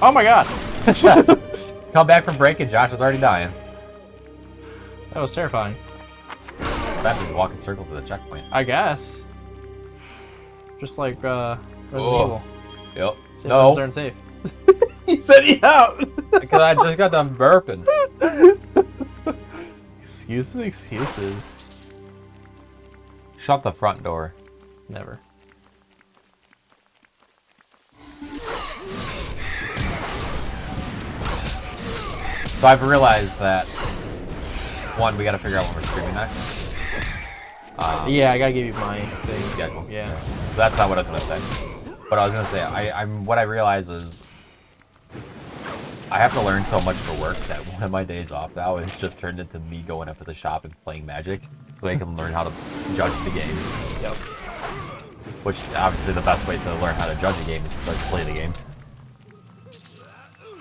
Oh my god! Come back from break and Josh is already dying. That was terrifying. That means walk in circles to the checkpoint. I guess. Just like Resident Oh. Evil. Yep. Safe No. rooms aren't safe. He said he out. Because I just got done burping. Excuses. Shut the front door. Never. So I've realized that, one, we gotta figure out when we're streaming next. Yeah, I gotta give you my thing. Schedule. Yeah. That's not what I was gonna say. But I was gonna say, what I realize is I have to learn so much for work that one of my days off now is just turned into me going up to the shop and playing Magic so I can learn how to judge the game. Yep. Which obviously the best way to learn how to judge a game is to play the game.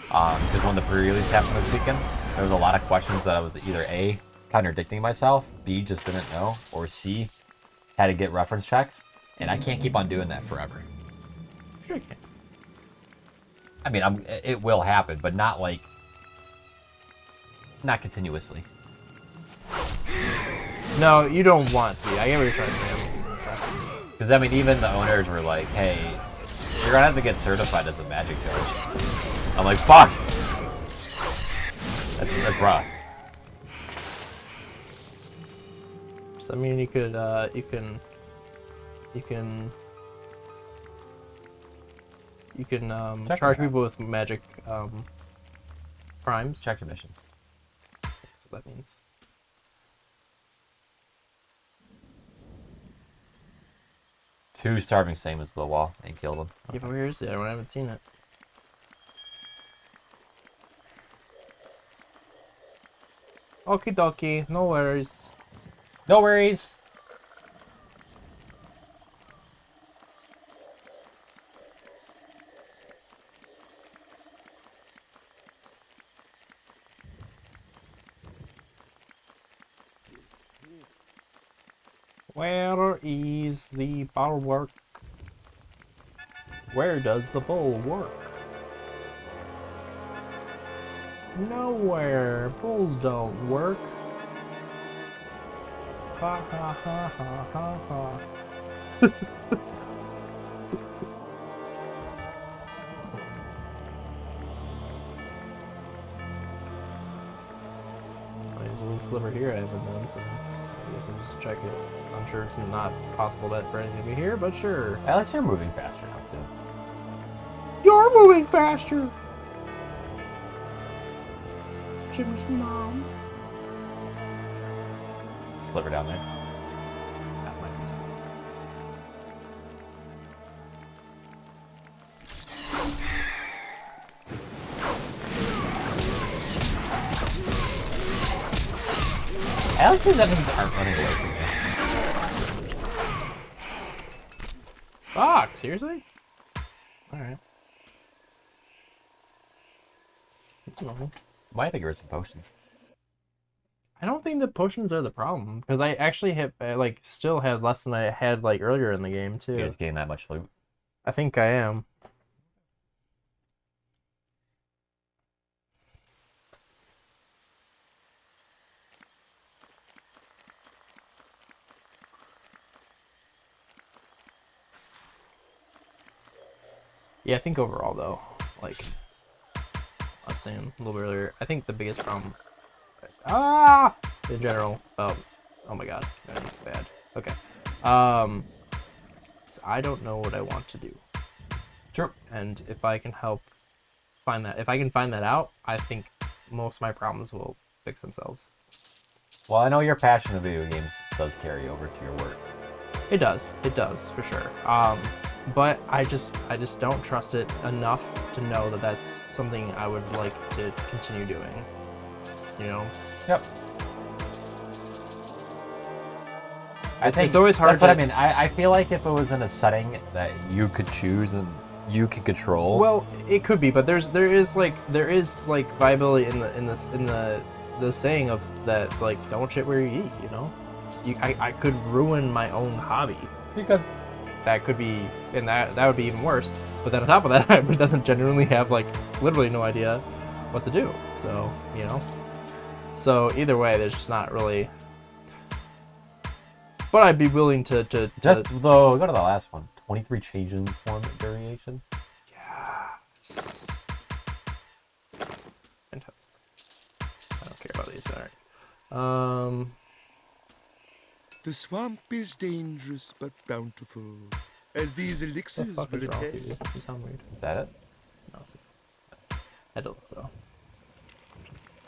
Because when the pre-release happened this weekend, there was a lot of questions that I was either A, contradicting myself, B, just didn't know, or C, had to get reference checks, and I can't keep on doing that forever. Sure you can. I mean, it will happen, but not continuously. No, you don't want to be. I get what you're trying to say. Because, I mean, even the owners were like, hey, you're going to have to get certified as a Magic judge. I'm like, fuck! That's rough. So, I mean, you could, charge people with magic, crimes. Check your missions. That's what that means. Two starving Samus to the wall and killed them. Yeah, but where is the other one? I haven't seen it. Okie dokie, no worries. No worries! Where is the bulwark? Where does the bull work? Nowhere. Bulls don't work. Ha ha ha ha ha ha. There's a little sliver here I haven't done, so I guess I'll just check it. I'm sure it's not possible that for anything to be here, but sure. At least you're moving faster now, too. You're moving faster! Jimmy's mom. Sliver down there. That might be something. Alex and Devin aren't running away from me. Fuck, seriously? Alright. That's normal. Might think there were some potions. I don't think the potions are the problem, because I actually have, still have less than I had, earlier in the game, too. You just gained that much loot. I think I am. Yeah, I think overall, though, like I was saying a little bit earlier, I think the biggest problem, in general, oh my god, that is bad. Okay, so I don't know what I want to do. Sure. And if I can help find that, if I can find that out, I think most of my problems will fix themselves. Well, I know your passion of video games does carry over to your work. It does for sure. But I just don't trust it enough to know that that's something I would like to continue doing. You know? Yep. It's always hard. That's what I mean. I feel like if it was in a setting that you could choose and you could control. Well, it could be, but there is viability in the saying of that, like, don't shit where you eat. You know, I could ruin my own hobby. You could. That could be, and that would be even worse. But then on top of that, I would then genuinely have literally no idea what to do. So, you know. So either way, there's just not really. But I'd be willing to Just though, go to the last one. 23 change in form variation. Yes. Fantastic. I don't care about these. Alright. The swamp is dangerous but bountiful, as these What the elixirs fuck will is wrong with you? attest. You sound weird. Is that it? No, I don't think so.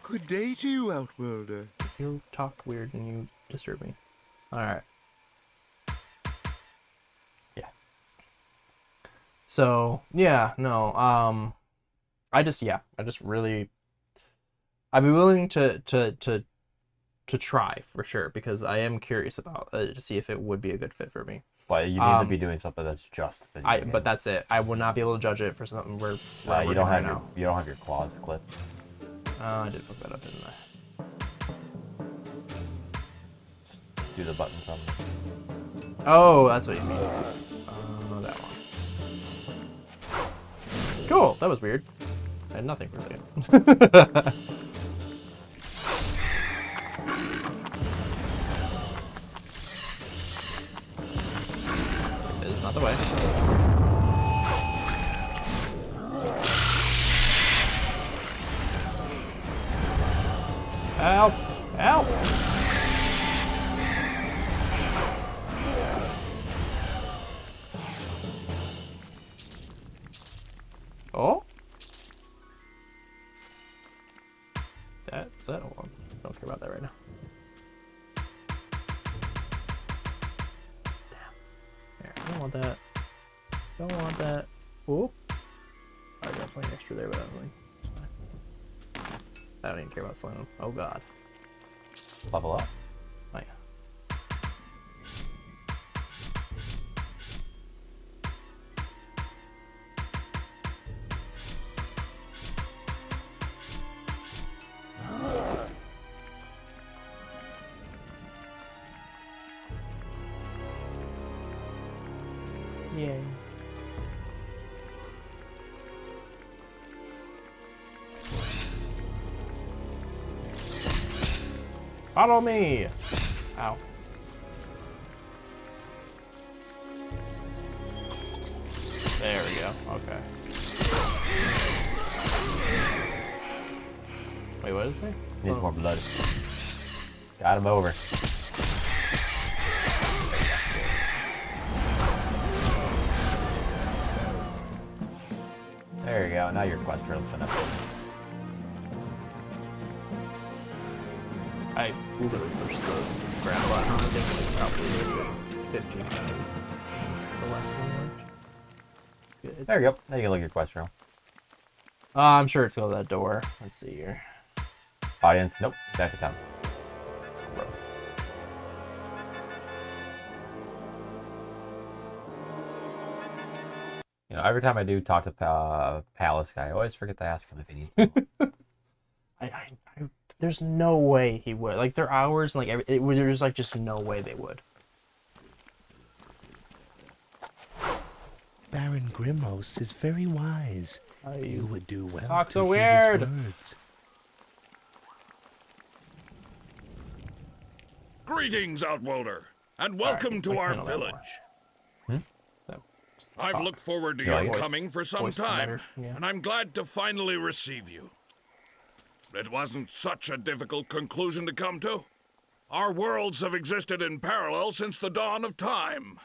Good day to you, Outworlder. You talk weird and you disturb me. Alright. Yeah. So, yeah, no, I just really, I'd be willing to try for sure, because I am curious about to see if it would be a good fit for me. But you need to be doing something that's just video games. But that's it. I would not be able to judge it for something where you don't have your claws clipped. I did fuck that up, didn't I? Just do the buttons on. Oh, that's what you mean. That one. Cool. That was weird. I had nothing for a second. This is not the way. Help! Help! Oh? That's that. Hold on. Don't care about that right now. Damn. There. I don't want that. Don't want that. Whoop. I got plenty extra there, but I don't really. It's fine. I don't even care about slowing. Oh god. Level up. Oh yeah. Yay. Follow me! Ow. There we go. Okay. Wait, what is it? Needs more blood. Got him over. There you go. Now your quest trail's been updated. I literally pushed the grab button. I think it's probably 15 times. The last one worked. There you go. Now you can look at your quest trail. I'm sure it's going to that door. Let's see here. Audience. Nope. Back to town. Gross. You know, every time I do talk to Palace guy, I always forget to ask him if he needs help. There's no way he would. Like, their hours, and like, there's like just no way they would. Baron Grimros is very wise. You would do well Talk to so heed weird. his words. Greetings, Outworlder, and welcome to our handle that more. village. I've looked forward to your Voice- coming for some voice time, better, yeah. and I'm glad to finally receive you. It wasn't such a difficult conclusion to come to. Our worlds have existed in parallel since the dawn of time.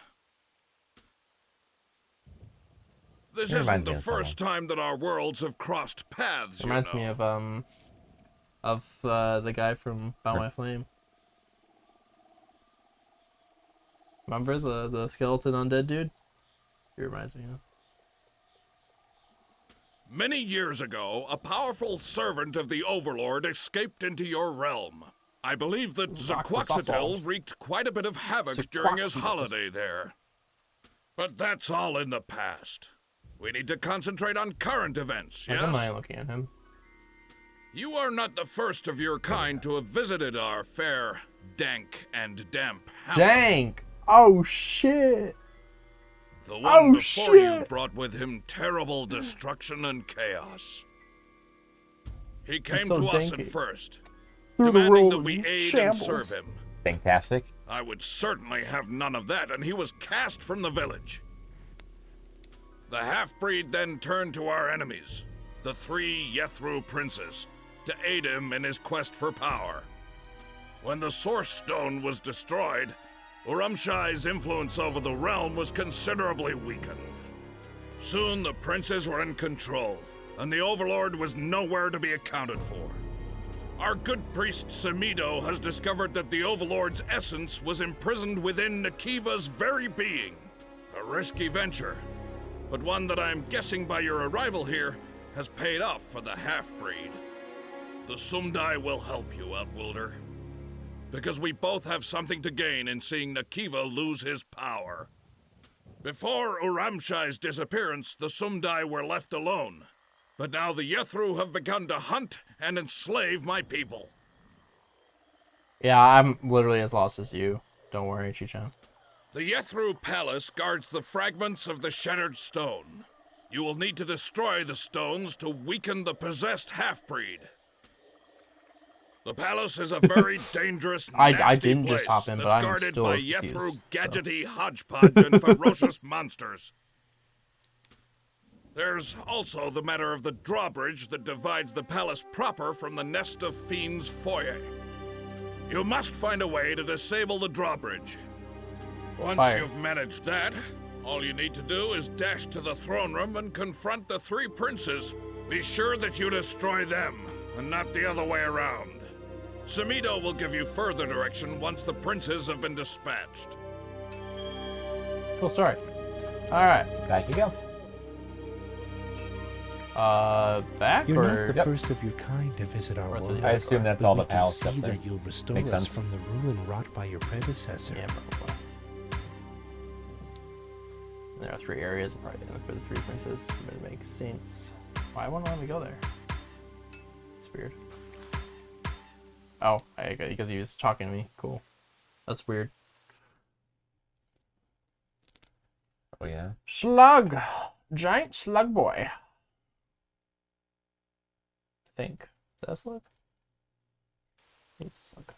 This It reminds isn't me the of first time that our worlds have crossed paths, you Reminds know. me of the guy from Bound by Flame. Remember the skeleton undead dude? He reminds me of. Many years ago, a powerful servant of the Overlord escaped into your realm. I believe that Zaquaxatel wreaked quite a bit of havoc during his holiday there. But that's all in the past. We need to concentrate on current events, I don't yes? mind looking at him. You are not the first of your kind to have visited our fair, dank, and damp hamlet. Dank! Oh shit! The one Oh, before you shit. brought with him terrible destruction and chaos. He came so to us dinky. at first, Through the demanding world that we in aid shambles. and serve him. Fantastic. I would certainly have none of that, and he was cast from the village. The half-breed then turned to our enemies, the 3 Yethru princes, to aid him in his quest for power. When the Source Stone was destroyed, Urumshai's influence over the realm was considerably weakened. Soon the princes were in control, and the Overlord was nowhere to be accounted for. Our good priest Samido has discovered that the Overlord's essence was imprisoned within Nakiva's very being. A risky venture, but one that I'm guessing by your arrival here has paid off for the half-breed. The Sumdai will help you, Outwilder, because we both have something to gain in seeing Nakiva lose his power. Before Uramshai's disappearance, the Sumdai were left alone, but now the Yethru have begun to hunt and enslave my people. Yeah, I'm literally as lost as you. Don't worry, Chichan. The Yethru Palace guards the fragments of the Shattered Stone. You will need to destroy the stones to weaken the possessed half-breed. The palace is a very dangerous, nasty I didn't place just hop in, but that's I'm guarded still by as confused, Yethru so. gadgety hodgepodge and ferocious monsters. There's also the matter of the drawbridge that divides the palace proper from the Nest of Fiends foyer. You must find a way to disable the drawbridge. Once Fire. you've managed that, all you need to do is dash to the throne room and confront the 3 princes. Be sure that you destroy them, and not the other way around. Samido will give you further direction once the princes have been dispatched. Cool story. Alright. Back you go. Back You're or... not the first of your kind to visit our Or world. I assume that's but all we the can palace see stuff there. that you'll restore Makes us sense. from the ruin wrought by your predecessor. Yeah, probably. There are 3 areas, probably gonna look for the 3 princes. It makes sense. Why won't let me go there? It's weird. Oh, because he was talking to me. Cool. That's weird. Oh yeah. Slug! Giant slug boy. I think. Is that a slug? I think it's a slug.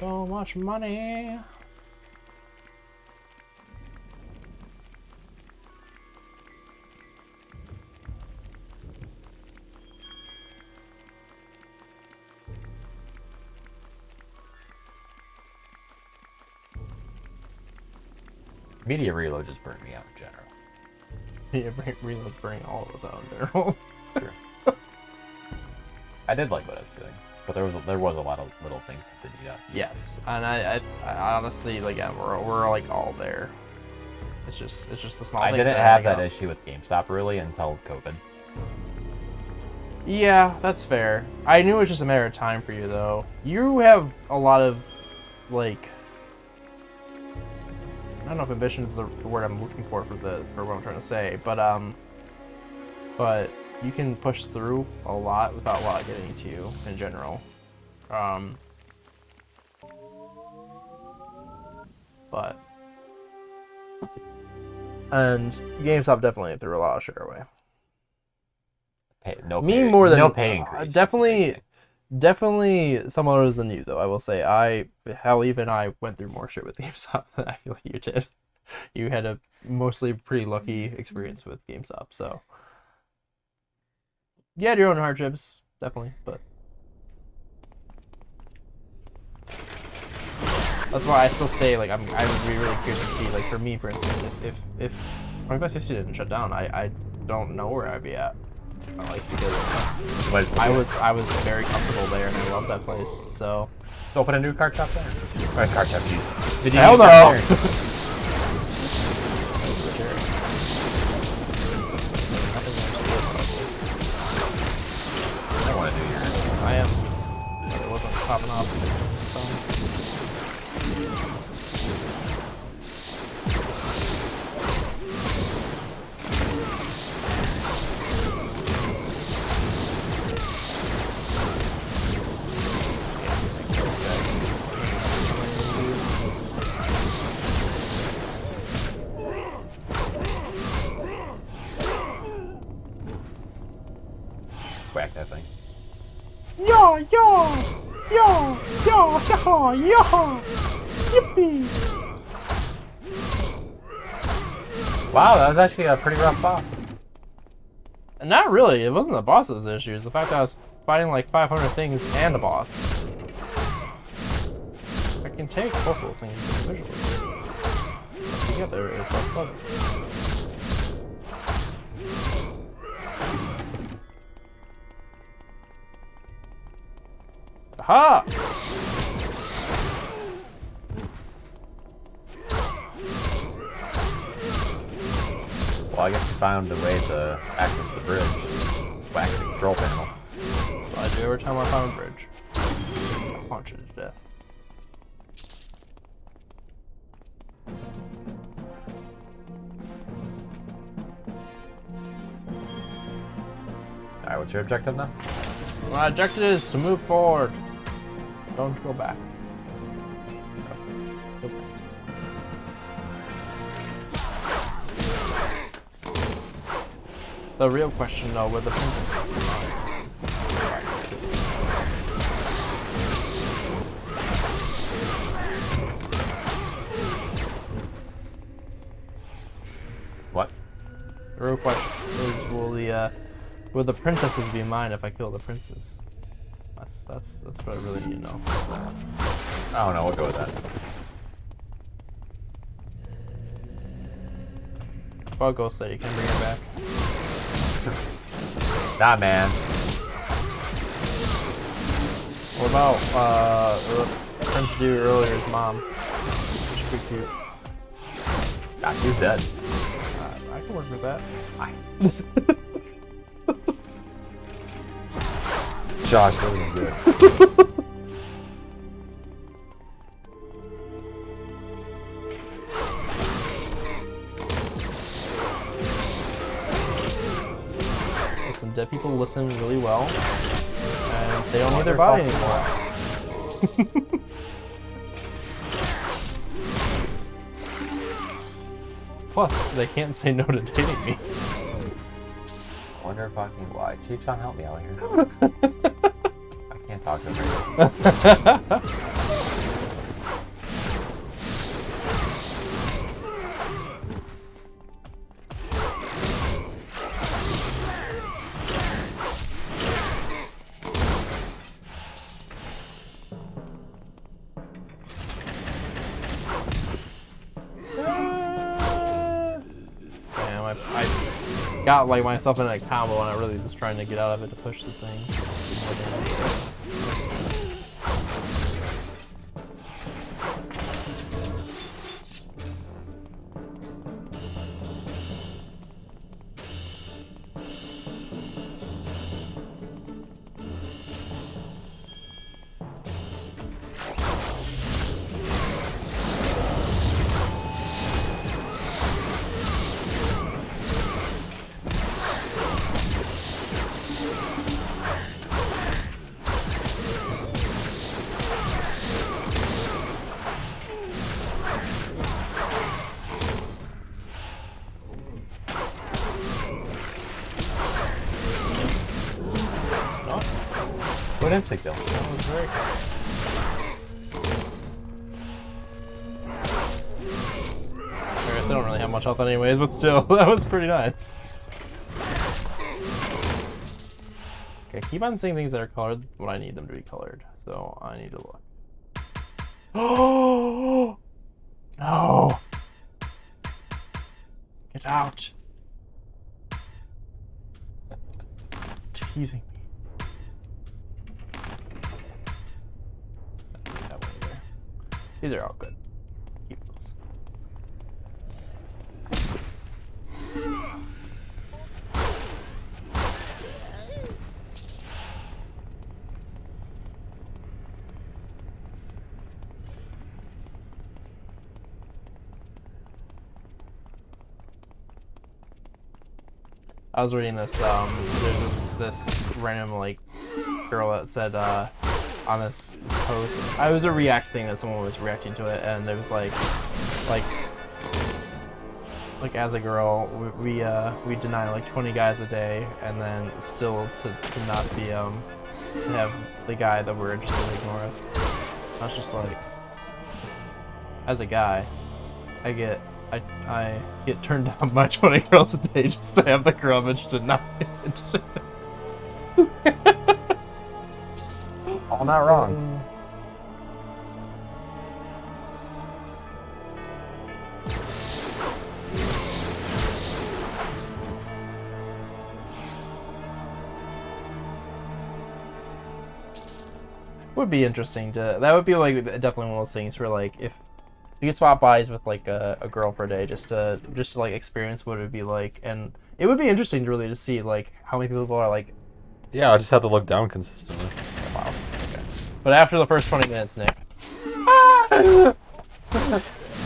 So much money. Media reload just burned me out in general. Yeah, reload's burning all of us out in general. Sure. I did like what I was doing, but there was a lot of little things that didn't need up. Yes, and I honestly, like, yeah, we're like all there. It's just the small. I things didn't that have add that up. issue with GameStop really until COVID. Yeah, that's fair. I knew it was just a matter of time for you, though. You have a lot of, like, I don't know if ambition is the word I'm looking for what I'm trying to say, but you can push through a lot without a lot getting to you in general. And GameStop definitely threw a lot of shit our way. No pay increase. Definitely some others than you, though. I will say, even I went through more shit with GameStop than I feel like you did. You had a mostly pretty lucky experience with GameStop, so you had your own hardships, definitely, but that's why I still say, like, I would be really curious to see, like, for me, for instance, if Point 60 didn't shut down, I don't know where I'd be at. Like, because I was very comfortable there and I love that place. So open a new card shop there. Or card shop, jeez. Hell no. I want to do your. I am, but it wasn't popping off. So. Yaha! Yaha! Yaha! Yippee! Wow, that was actually a pretty rough boss. Not really. It wasn't the boss's issue. It's the fact that I was fighting like 500 things and a boss. I can take both of those things individually. Together is less pleasant. Aha! Well, I guess you found a way to access the bridge. Just whack the control panel. So I do every time I find a bridge. I punch it to death. Alright, what's your objective now? My objective is to move forward. Don't go back. Go back. The real question, though, where the princess is. What? The real question is, will the princesses be mine if I kill the princes? That's what I really need to know. I don't know, we'll go with that. About Ghost Lady, can I bring her back? Nah, man. What about the Prince Dude earlier's mom? She's pretty cute. Ah, she's dead. I can work with that. Josh, that was good. Listen, dead people listen really well, and they don't need their body anymore. Plus, they can't say no to dating me. I wonder fucking why. Chi-chan, help me out here. I can't talk to him right now. Damn, I got like myself in a combo and I really was trying to get out of it to push the thing. What instinct kill? That was very close. I guess I don't really have much health anyways, but still, that was pretty nice. Okay, keep on saying things that are colored when I need them to be colored, so I need to look. Oh no! Get out! Teasing me. That one either. These are all good. Keep those. I was reading this, there's this random, like, girl that said, on this post, it was a react thing that someone was reacting to it, and it was like as a girl, we deny like 20 guys a day, and then still to not be, to have the guy that we're interested in ignore us. I was just like, as a guy, I get turned down by 20 girls a day just to have the girl I'm interested in not interested in. All not wrong. Would be interesting to. That would be like definitely one of those things where like if you could swap bodies with like a girl for a day just to like experience what it would be like, and it would be interesting to really to see like how many people are like. Yeah, I just have to look down consistently. Wow. Okay. But after the first 20 minutes, Nick.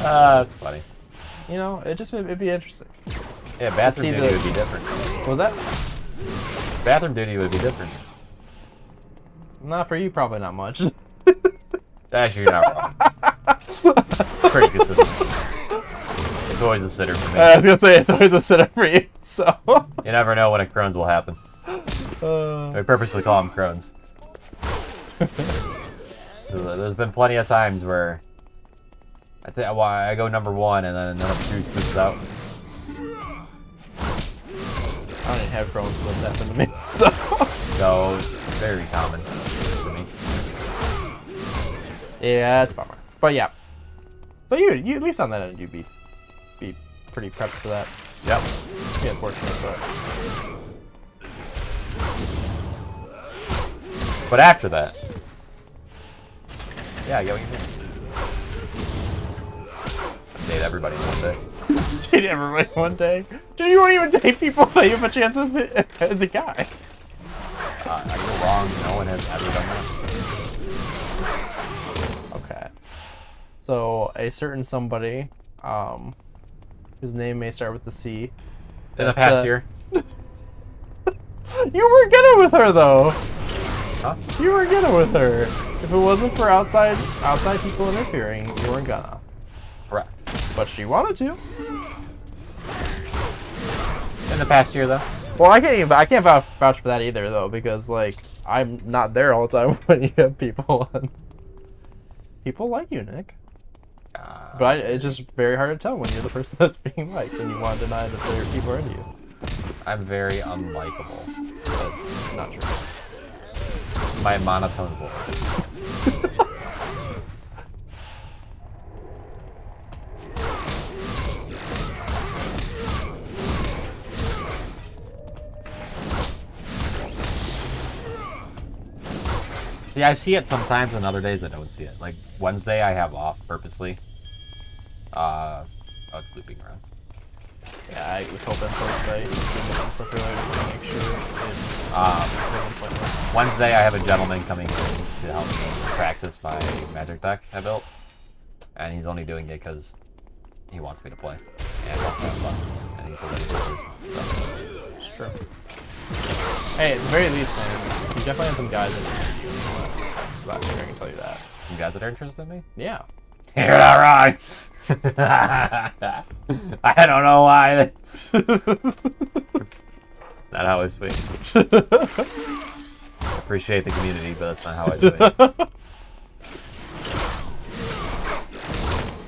That's funny. You know, it'd be interesting. Yeah, bathroom duty would be different. What was that? Bathroom duty would be different. Not for you, probably not much. Actually, you're not wrong. Pretty consistent. It's always a sitter for me. I was gonna say it's always a setup for you, so. You never know when a Crohn's will happen. I purposely call them Crohn's. There's been plenty of times where I go number 1 and then number 2 slips out. I don't even have Crohn's, what's happened to me, so. So, very common for me. Yeah, it's a bummer. But yeah. So you at least on that end, you'd be pretty prepped for that. Yep. Be unfortunate, But after that, yeah, I get what you mean. Date everybody one day. Date everybody one day. Dude, you won't even date people that you have a chance of as a guy. I go wrong. No one has ever done that. Okay. So a certain somebody, whose name may start with the C. In the past year. You were gonna with her though. Huh? You were gonna with her. If it wasn't for outside people interfering, you weren't gonna. Correct. But she wanted to. In the past year, though. Well, I can't vouch for that either though, because like I'm not there all the time when you have people and people like you, Nick. But it's just very hard to tell when you're the person that's being liked and you want to deny that there people are into you. I'm very unlikable. That's not true. My monotone voice. Yeah, I see it sometimes, and other days I don't see it. Like Wednesday, I have off purposely. Oh, it's looping around. Yeah, I was hoping so because I did some stuff earlier to make sure it wasn't pointless. Wednesday, I have a gentleman coming in to help me practice my magic deck I built, and he's only doing it because he wants me to play and wants to have fun, and he's a little bit so. It's true. Hey, at the very least, man, you definitely have some guys that interested you in the last year, I can tell you that. Some guys that are interested in me? Yeah. You're not wrong. I don't know why. Not how I speak. I appreciate the community, but that's not how I speak.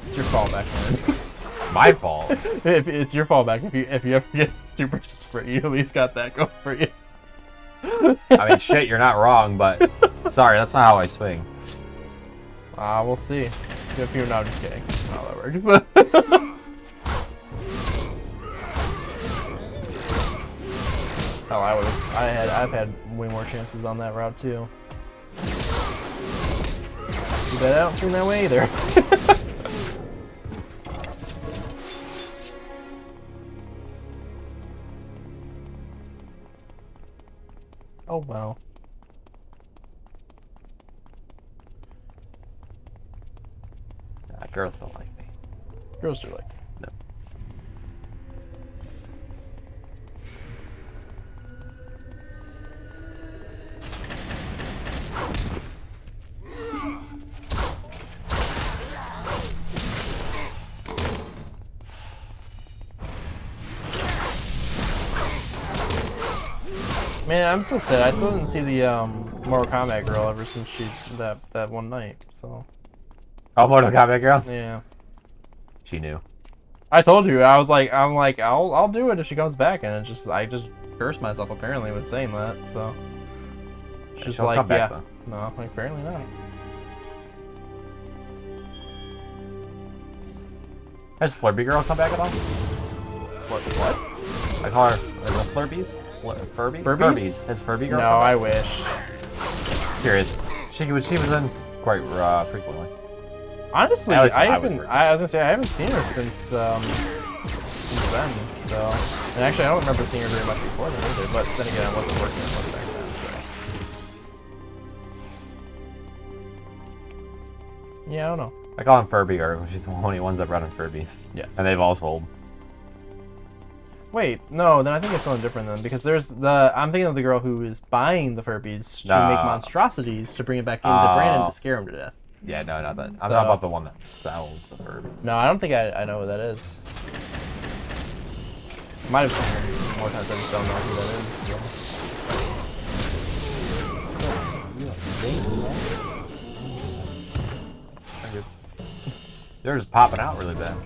It's your fallback, man. My fault. It's your fallback if you ever get super desperate, you at least got that going for you. I mean, shit, you're not wrong, but sorry, that's not how I swing. We'll see. If you're not, just kidding. That's not how that works. Hell, I've had way more chances on that route too. Too bad I don't swing that way either. Oh well. Girls don't like me. Girls do like me. No. Man, I'm so sad. I still didn't see the Mortal Kombat girl ever since that one night. So Oh, Mortal Kombat girl. Yeah. She knew. I told you. I'm like, I'll do it if she comes back, and it's just, I just cursed myself apparently with saying that. So she's She'll like, come back, yeah, though. no, apparently not. Has Flurby girl come back at all? What? I call her the Flurbies. Furby? Furbies? Has Furby girl? No, come back? I wish. Just curious. She was in quite frequently. Honestly, At least when I I was haven't. working. I was gonna say I haven't seen her since then. So, and actually, I don't remember seeing her very much before then either. But then again, I wasn't working as much back then. So, yeah, I don't know. I call him Furby girl. She's the only ones that run in Furbies. Yes. And they've all sold. Wait, no, then I think it's something different then, because there's I'm thinking of the girl who is buying the Furbies to make monstrosities to bring it back into Brandon to scare him to death. Yeah, no, not that. I'm talking about the one that sells the Furbies. No, I don't think I know who that is. Might have seen her more times, I just don't know who that is. So. They're just popping out really bad.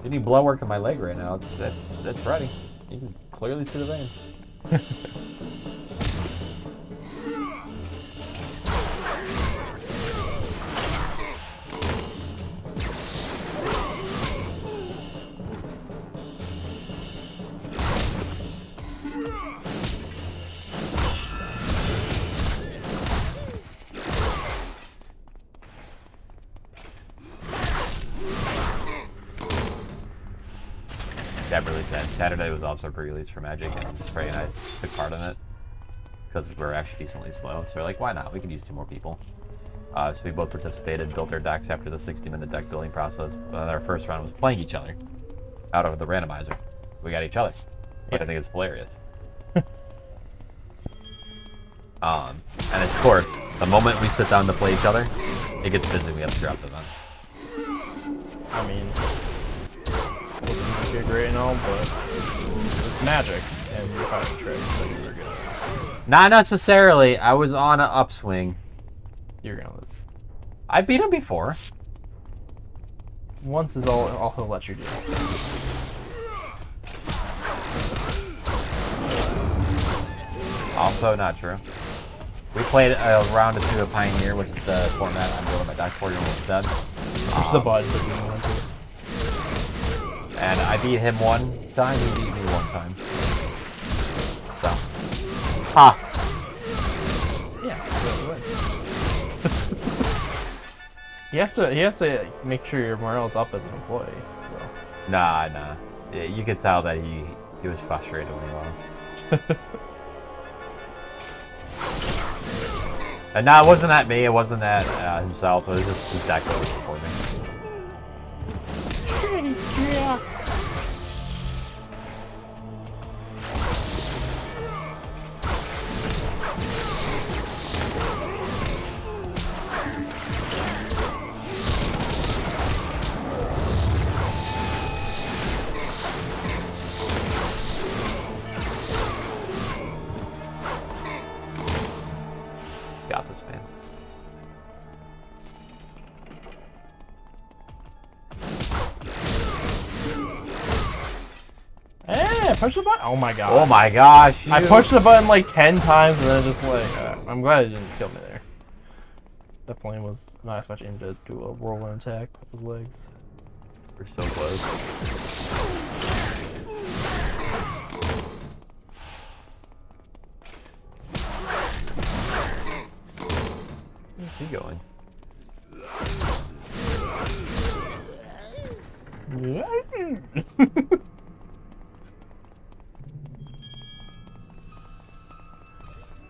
You need blood work in my leg right now. It's ready. You can clearly see the vein. Yeah, really sad. Saturday was also pre-release for Magic, and Trey and I took part in it because we're actually decently slow. So we're like, why not? We could use 2 more people. So we both participated, built our decks after the 60-minute deck building process. Our first round was playing each other out of the randomizer. We got each other, but I think it's hilarious. And it's, of course, the moment we sit down to play each other, it gets busy. We have to drop the gun. I mean, you're great and all, but it's Magic, and you're fighting Trey, so you're good. Not necessarily. I was on an upswing. You're gonna lose. I beat him before. Once is all he'll let you do. Also not true. We played a round or 2 of Pioneer, which is the format I'm building my deck for. You're almost dead. Push the button if you want to. And I beat him 1 time, he beat me 1 time. So. Ha! Yeah, he has to make sure your morale's up as an employee. So. Nah. Yeah, you could tell that he was frustrated when he lost. And no, it wasn't at me, it wasn't at himself, it was just his deck that was performing. Yeah. Got this, man. Hey, push the button. Oh my god. Oh my gosh. I pushed the button like 10 times and then just like, I'm glad it didn't kill me there. Definitely was not expecting him to do a whirlwind attack with his legs. We're so close. Where's he going?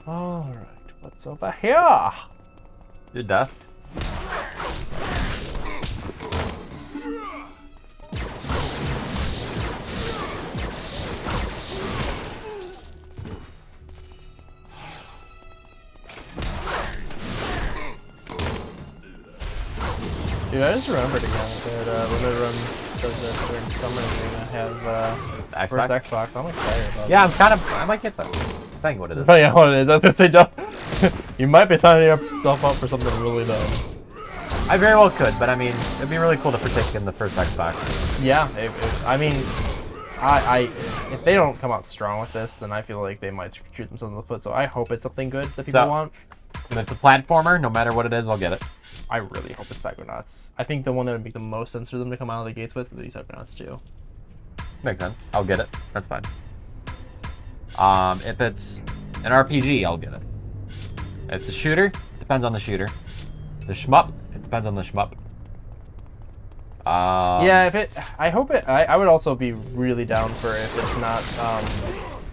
Alright, what's over here? You're deaf. Dude, I just remembered again that Limited Run does this during summer. They're gonna have first Xbox. I'm excited about Yeah, I might get that. Depending what it is. Oh yeah, what it is. I was gonna say, don't. You might be signing yourself up for something really dumb. I very well could, but I mean, it'd be really cool to partake in the first Xbox. Yeah, I mean, if they don't come out strong with this, then I feel like they might shoot themselves in the foot. So I hope it's something good that people want. If it's a platformer, no matter what it is, I'll get it. I really hope it's Psychonauts. I think the one that would make the most sense for them to come out of the gates with would be Psychonauts 2. Makes sense. I'll get it. That's fine. If it's an RPG, I'll get it. If it's a shooter, depends on the shooter. The shmup, it depends on the shmup. Yeah, I hope it. I would also be really down for if it's not.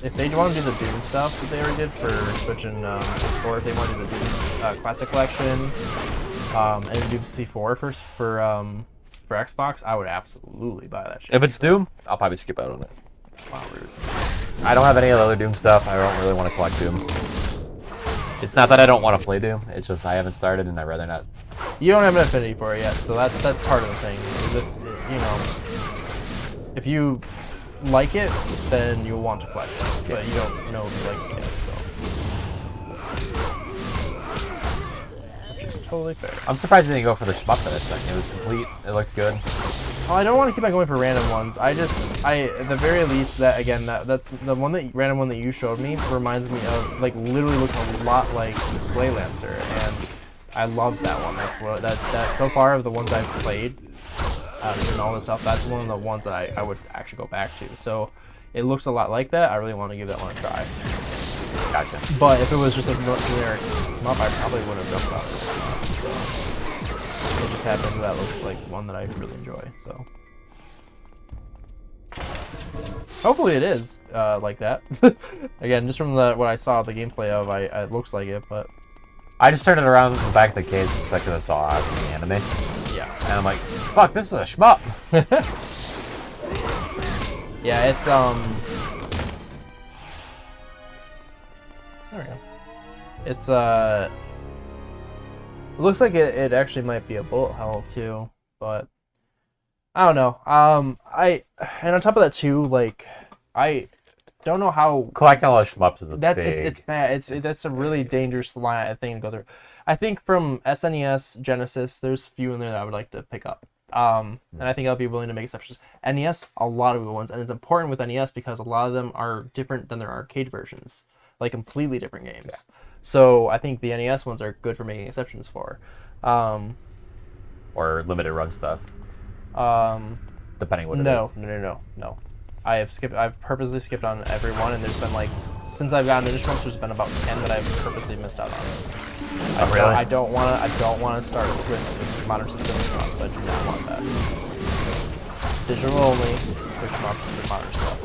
If they want to do the Doom stuff that they already did for Switch and PS4, if they want to do the Doom Classic Collection and Doom C4 for Xbox, I would absolutely buy that shit. If it's Doom, I'll probably skip out on it. Wow, rude. I don't have any other Doom stuff. I don't really want to collect Doom. It's not that I don't want to play Doom. It's just I haven't started, and I'd rather not. You don't have an affinity for it yet, so that's part of the thing. Is it, if you like it, then you'll want to collect it, but you don't know if you like it yet, so. Which is totally fair. I'm surprised they didn't go for the shmup for this thing. It was complete. It looked good. Well, I don't want to keep on going for random ones. At the very least, that's the random one that you showed me reminds me of, like, literally looks a lot like Playlancer, and I love that one. That's what that so far of the ones I've played and all this stuff. That's one of the ones that I would actually go back to. So it looks a lot like that. I really want to give that one a try. Gotcha. But if it was just a generic shmup, I probably wouldn't have jumped on it. So. It just happens that looks like one that I really enjoy, so. Hopefully it is like that. Again, just from what I saw the gameplay of, it looks like it, but. I just turned it around in the back of the case the second I saw it was the anime. Yeah. And I'm like, fuck, this is a shmup. Yeah, it's there we go. It's it looks like it actually might be a bullet hell too, but I don't know. And on top of that too, like I don't know how Collecting all the shmups is it's bad. It's a really dangerous thing to go through. I think from SNES, Genesis, there's a few in there that I would like to pick up. And I think I'll be willing to make exceptions. NES, a lot of good ones, and it's important with NES because a lot of them are different than their arcade versions, like completely different games. Yeah. So I think the NES ones are good for making exceptions for. Or limited run stuff. Depending what it is. No. I've purposely skipped on every one, and there's been like, since I've gotten into Shmups, there's been about 10 that I've purposely missed out on. Oh, really? I don't want to start with modern system Shmups. I do not want that. Digital only for Shmups with modern stuff.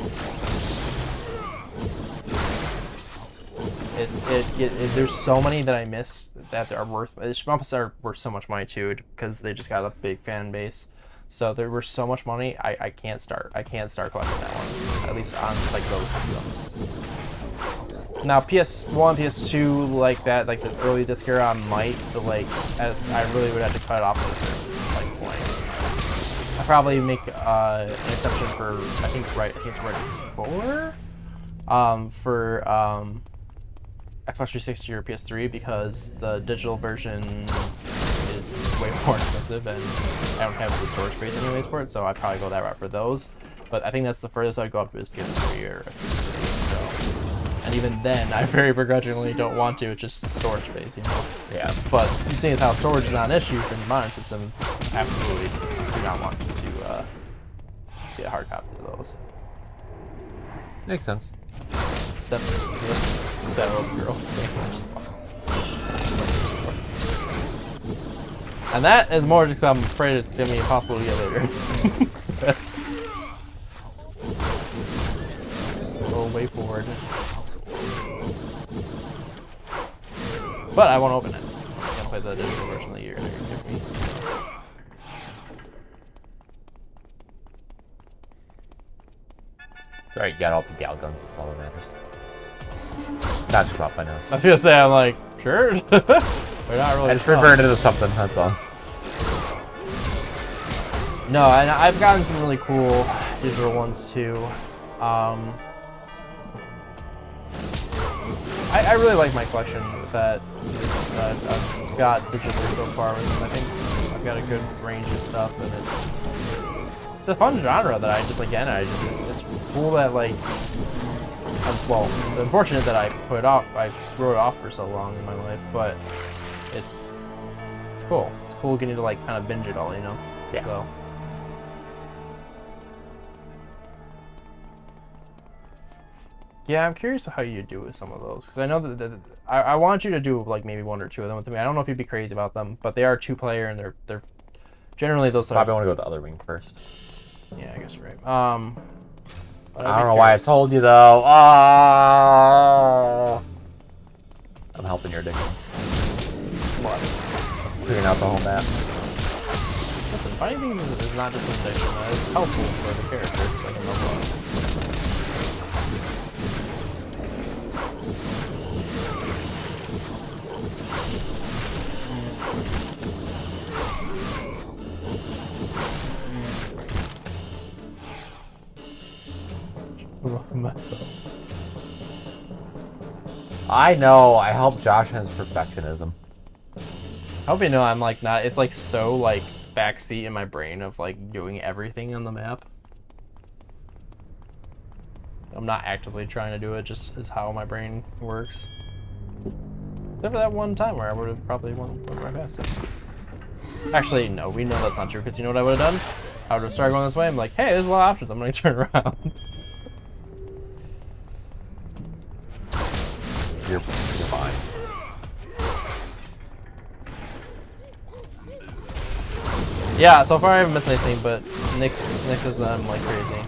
There's so many that I missed that are worth. Shmups are worth so much money too because they just got a big fan base. So there were so much money. I can't start collecting that one, at least on like those systems. Now PS1, PS2, like that, like the early disc era, I might, but like as I really would have to cut it off at a certain like point. I probably make an exception for I think it's right 4 for Xbox 360 or PS3 because the digital version is way more expensive and I don't have the storage space anyways for it, so I'd probably go that route for those. But I think that's the furthest I'd go up is PS3 or PS2. So, and even then, I very begrudgingly don't want to. It's just storage space, you know. Yeah. But seeing as how storage is not an issue for modern systems, absolutely do not want to get a hard copy of those. Makes sense. Several girl. And that is more just because I'm afraid it's going to be impossible to get later. Go way forward. But I won't open it. I'm going to play the digital version that you're going to give me. Sorry, you got all the gal guns, that's all that matters. Not shmup, I know. I was going to say, I'm like, sure. They're not really. I just reverted to something, that's all. No, and I've gotten some really cool digital ones too. I really like my collection that that I've got digitally so far. And I think I've got a good range of stuff, and it's a fun genre that I just it's cool that like. Well, it's unfortunate that I wrote it off for so long in my life, but it's cool. It's cool getting to like kind of binge it all, you know. Yeah. So. Yeah, I'm curious how you do with some of those, because I know that I want you to do like maybe 1 or 2 of them with me. I don't know if you'd be crazy about them, but they are 2-player and they're generally those. Probably want to go with the other wing first. Yeah, I guess you're right. I don't know why I told you though. Oh, I'm helping your addiction. What? Clearing out the whole map. Listen, finding things is not just an addiction. It's helpful for the character. So I can level up. Myself. I know. I help Josh in his perfectionism. I hope you know I'm like not. It's like so like backseat in my brain of like doing everything on the map. I'm not actively trying to do it. Just is how my brain works. Except for that one time where I would have probably went right past it. Actually, no. We know that's not true because you know what I would have done? I would have started going this way. I'm like, hey, there's a lot of options. I'm gonna turn around. You're fine. Yeah, so far I haven't missed anything, but Nyx is like crazy.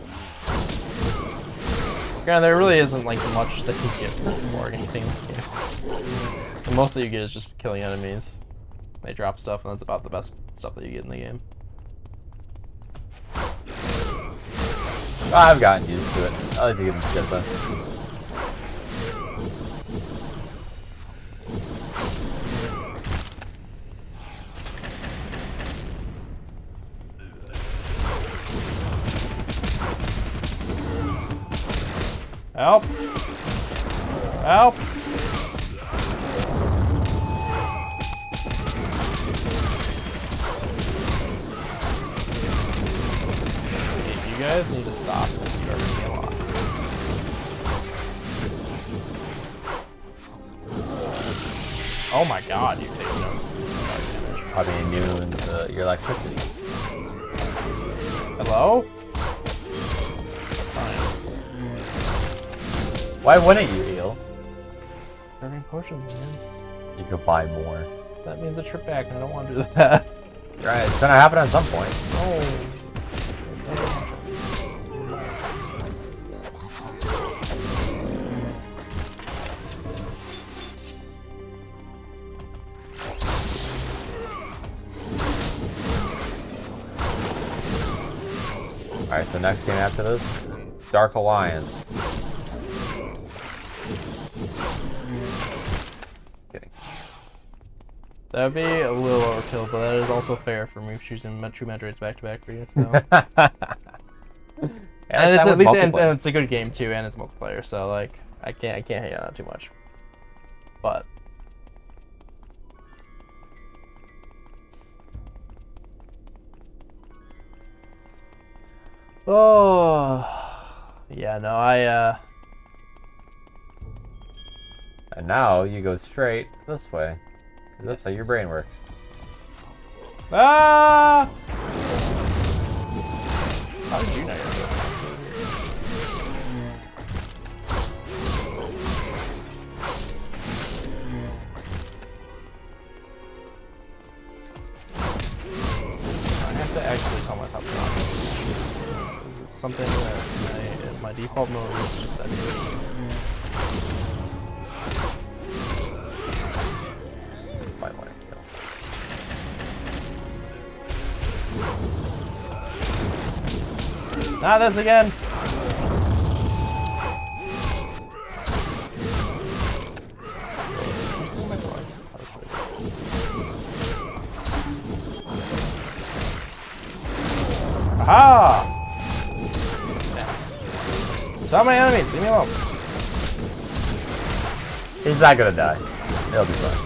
Granted, there really isn't like much that you get for exploring anything in this game. The most that you get is just killing enemies. They drop stuff, and that's about the best stuff that you get in the game. I've gotten used to it. I like to give him shit though. Help! Help! You guys need to stop disturbing me a lot. Oh my god, you take no damage. Probably immune to your electricity. Hello? Why wouldn't you heal? Serving potions, man. You could buy more. That means a trip back, and I don't want to do that. Right, it's gonna happen at some point. No. Alright, so next game after this, Dark Alliance. Kidding. That would be a little overkill, but that is also fair for me choosing 2 Metroids back to back for you. So. And it's at least and it's a good game too, and it's multiplayer, so like I can't hate on it too much. But oh yeah, no, And now you go straight this way. 'Cause that's how your brain works. ah! How did you know you're doing I have to actually tell myself to not do this. It's something that my default mode is just set to. Might want to kill. Not this again! Aha! So many enemies, leave me alone. He's not gonna die. He'll be fine.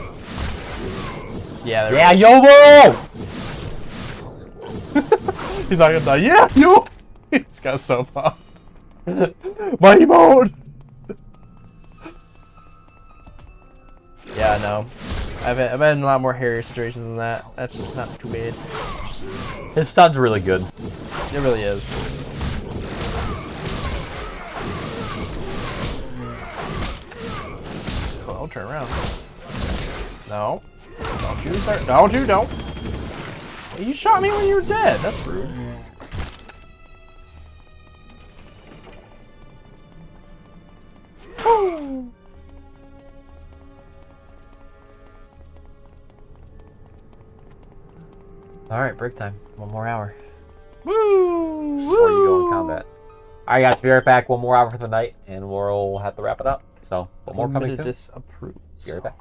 Yeah. Yeah, YOLO! He's not gonna die. Yeah, you. He's got so pumped. Mighty mode. Yeah, no. I've been in a lot more hairy situations than that. That's just not too bad. His stun's really good. It really is. Oh, I'll turn around. No. Don't you start. Don't you, don't. You shot me when you were dead. That's rude. Woo! Alright, break time. 1 more hour. Woo! Before you go in combat. Alright, guys, be right back. 1 more hour for the night, and we'll have to wrap it up. So, 1 more coming soon. Disapproves. Be right back.